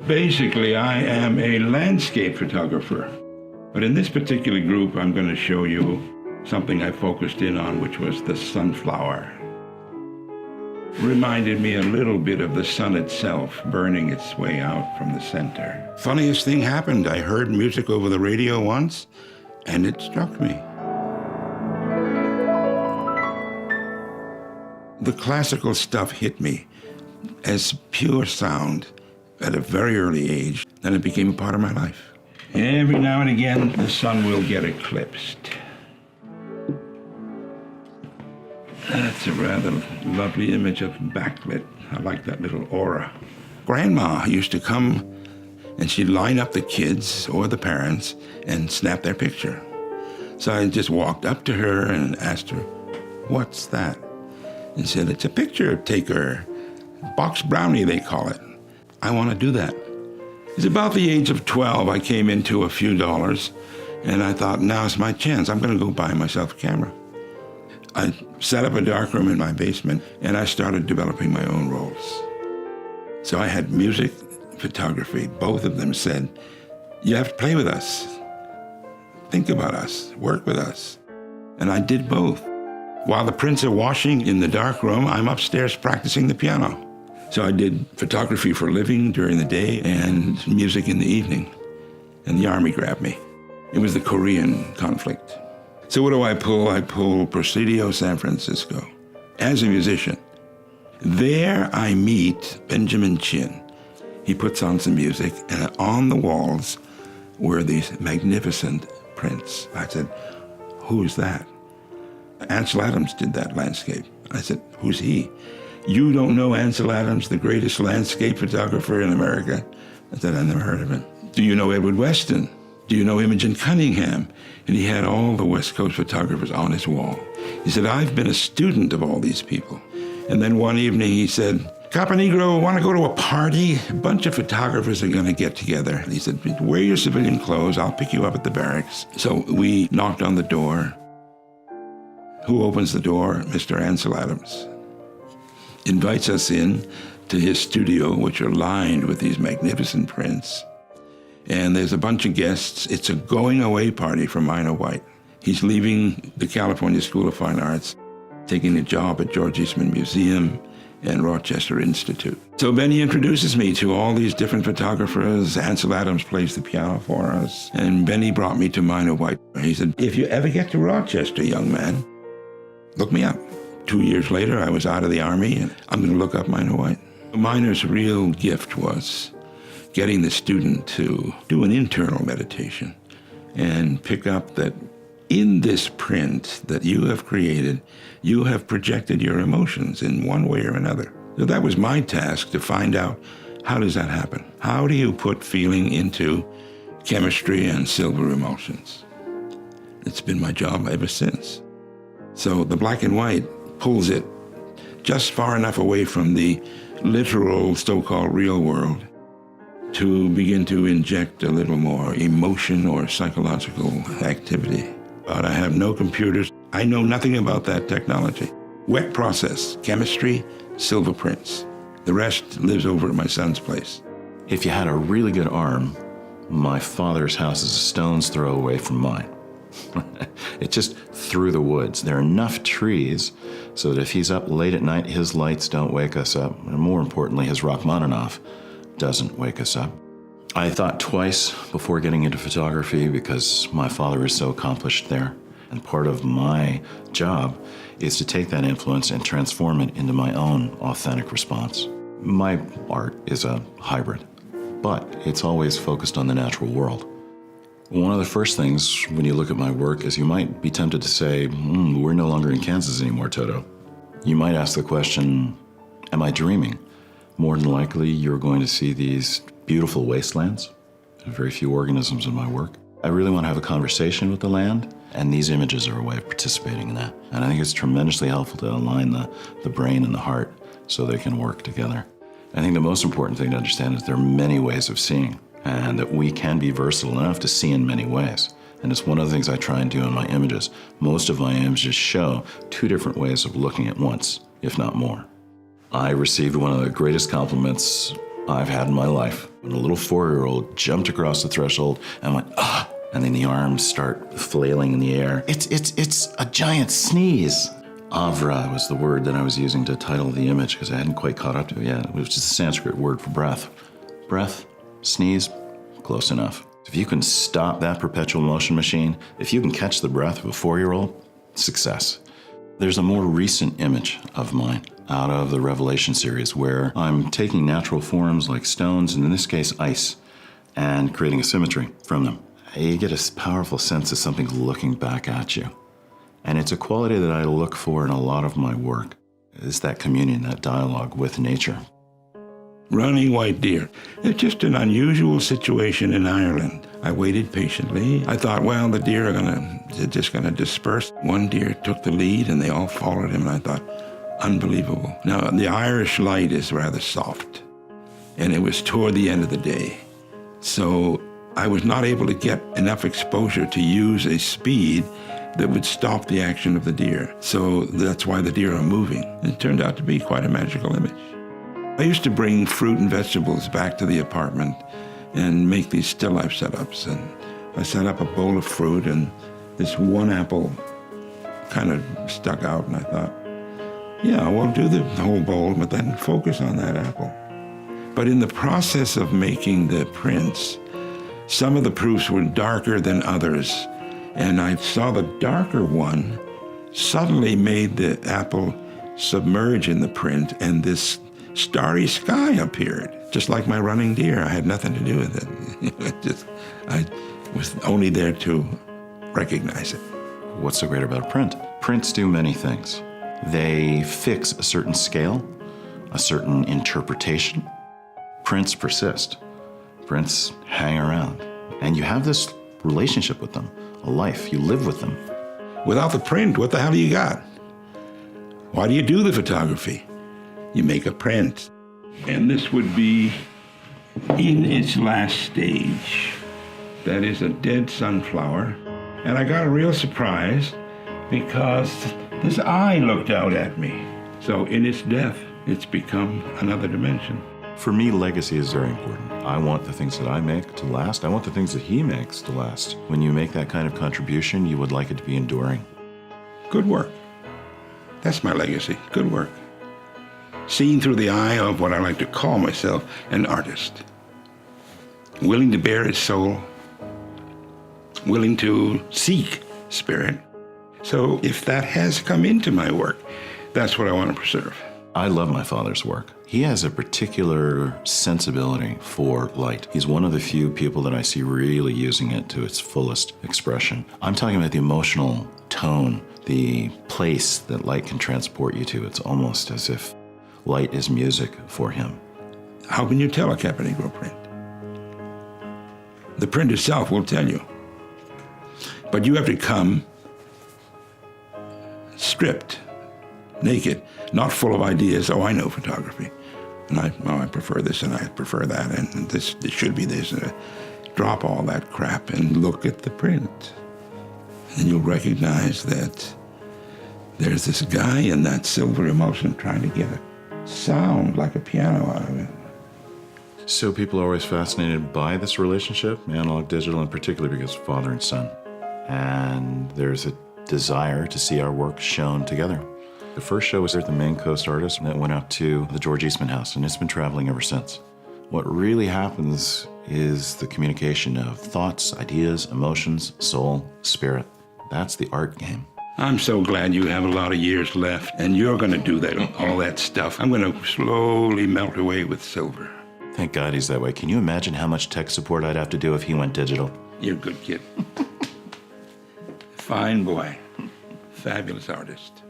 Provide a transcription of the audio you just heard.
Basically, I am a landscape photographer. But in this particular group, I'm going to show you something I focused in on, which was the sunflower. Reminded me a little bit of the sun itself burning its way out from the center. Funniest thing happened. I heard music over the radio once, and it struck me. The classical stuff hit me as pure sound at a very early age, and it became a part of my life. Every now and again, the sun will get eclipsed. That's a rather lovely image of backlit. I like that little aura. Grandma used to come and she'd line up the kids or the parents and snap their picture. So I just walked up to her and asked her, "What's that?" And said, "It's a picture taker, box brownie they call it. I want to do that." It's about the age of 12, I came into a few dollars, and I thought, now's my chance. I'm going to go buy myself a camera. I set up a darkroom in my basement, and I started developing my own rolls. So I had music, photography. Both of them said, "You have to play with us. Think about us. Work with us." And I did both. While the prints are washing in the darkroom, I'm upstairs practicing the piano. So I did photography for a living during the day and music in the evening. And the Army grabbed me. It was the Korean conflict. So what do I pull? I pull Presidio, San Francisco, as a musician. There I meet Benjamin Chin. He puts on some music, and on the walls were these magnificent prints. I said, "Who's that?" Ansel Adams did that landscape. I said, "Who's he?" "You don't know Ansel Adams, the greatest landscape photographer in America?" I said, "I've never heard of him." "Do you know Edward Weston? Do you know Imogen Cunningham?" And he had all the West Coast photographers on his wall. He said, "I've been a student of all these people." And then one evening he said, "Caponigro, want to go to a party? A bunch of photographers are going to get together." He said, "Wear your civilian clothes. I'll pick you up at the barracks." So we knocked on the door. Who opens the door? Mr. Ansel Adams. Invites us in to his studio, which are lined with these magnificent prints. And there's a bunch of guests. It's a going-away party for Minor White. He's leaving the California School of Fine Arts, taking a job at George Eastman Museum and Rochester Institute. So Benny introduces me to all these different photographers. Ansel Adams plays the piano for us. And Benny brought me to Minor White. He said, "If you ever get to Rochester, young man, look me up." 2 years later, I was out of the Army, and I'm going to look up Minor White. Minor's real gift was getting the student to do an internal meditation and pick up that in this print that you have created, you have projected your emotions in one way or another. So that was my task, to find out, how does that happen? How do you put feeling into chemistry and silver emulsions? It's been my job ever since. So the black and white pulls it just far enough away from the literal so-called real world to begin to inject a little more emotion or psychological activity. But I have no computers. I know nothing about that technology. Wet process, chemistry, silver prints. The rest lives over at my son's place. If you had a really good arm, my father's house is a stone's throw away from mine. It's just through the woods. There are enough trees so that if he's up late at night, his lights don't wake us up. And more importantly, his Rachmaninoff doesn't wake us up. I thought twice before getting into photography because my father is so accomplished there. And part of my job is to take that influence and transform it into my own authentic response. My art is a hybrid, but it's always focused on the natural world. One of the first things when you look at my work is you might be tempted to say, we're no longer in Kansas anymore, Toto. You might ask the question, am I dreaming? More than likely, you're going to see these beautiful wastelands. There are very few organisms in my work. I really want to have a conversation with the land, and these images are a way of participating in that. And I think it's tremendously helpful to align the brain and the heart so they can work together. I think the most important thing to understand is there are many ways of seeing, and that we can be versatile enough to see in many ways. And it's one of the things I try and do in my images. Most of my images show 2 different ways of looking at once, if not more. I received one of the greatest compliments I've had in my life. When a little 4-year-old jumped across the threshold and went, ah, and then the arms start flailing in the air. It's a giant sneeze. Avra was the word that I was using to title the image because I hadn't quite caught up to it yet. It was just a Sanskrit word for breath. Breath, sneeze, close enough. If you can stop that perpetual motion machine, if you can catch the breath of a 4-year-old, success. There's a more recent image of mine out of the Revelation series where I'm taking natural forms like stones, and in this case, ice, and creating a symmetry from them. You get a powerful sense of something looking back at you. And it's a quality that I look for in a lot of my work, is that communion, that dialogue with nature. Running white deer. It's just an unusual situation in Ireland. I waited patiently. I thought, well, the deer they're just gonna disperse. One deer took the lead and they all followed him, and I thought, unbelievable. Now, the Irish light is rather soft, and it was toward the end of the day. So I was not able to get enough exposure to use a speed that would stop the action of the deer. So that's why the deer are moving. It turned out to be quite a magical image. I used to bring fruit and vegetables back to the apartment and make these still life setups. And I set up a bowl of fruit, and this one apple kind of stuck out, and I thought, yeah, we'll do the whole bowl, but then focus on that apple. But in the process of making the prints, some of the proofs were darker than others, and I saw the darker one suddenly made the apple submerge in the print, and this starry sky appeared, just like my running deer. I had nothing to do with it. I was only there to recognize it. What's so great about a print? Prints do many things. They fix a certain scale, a certain interpretation. Prints persist. Prints hang around. And you have this relationship with them, a life. You live with them. Without the print, what the hell do you got? Why do you do the photography? You make a print. And this would be in its last stage. That is a dead sunflower. And I got a real surprise because this eye looked out at me. So in its death, it's become another dimension. For me, legacy is very important. I want the things that I make to last. I want the things that he makes to last. When you make that kind of contribution, you would like it to be enduring. Good work. That's my legacy. Good work. Seen through the eye of what I like to call myself, an artist. Willing to bare his soul. Willing to seek spirit. So if that has come into my work, that's what I want to preserve. I love my father's work. He has a particular sensibility for light. He's one of the few people that I see really using it to its fullest expression. I'm talking about the emotional tone, the place that light can transport you to. It's almost as if light is music for him. How can you tell a Caponigro print? The print itself will tell you. But you have to come stripped, naked, not full of ideas. Oh, I know photography. And I prefer this and I prefer that, and this should be this. Drop all that crap and look at the print. And you'll recognize that there's this guy in that silver emulsion trying to get a sound like a piano out of it. So people are always fascinated by this relationship, analog digital in particular, because father and son. And there's a desire to see our work shown together. The first show was at the Maine Coast Artists that went out to the George Eastman House, and it's been traveling ever since. What really happens is the communication of thoughts, ideas, emotions, soul, spirit. That's the art game. I'm so glad you have a lot of years left, and you're going to do that, all that stuff. I'm going to slowly melt away with silver. Thank God he's that way. Can you imagine how much tech support I'd have to do if he went digital? You're a good kid. Fine boy. Fabulous artist.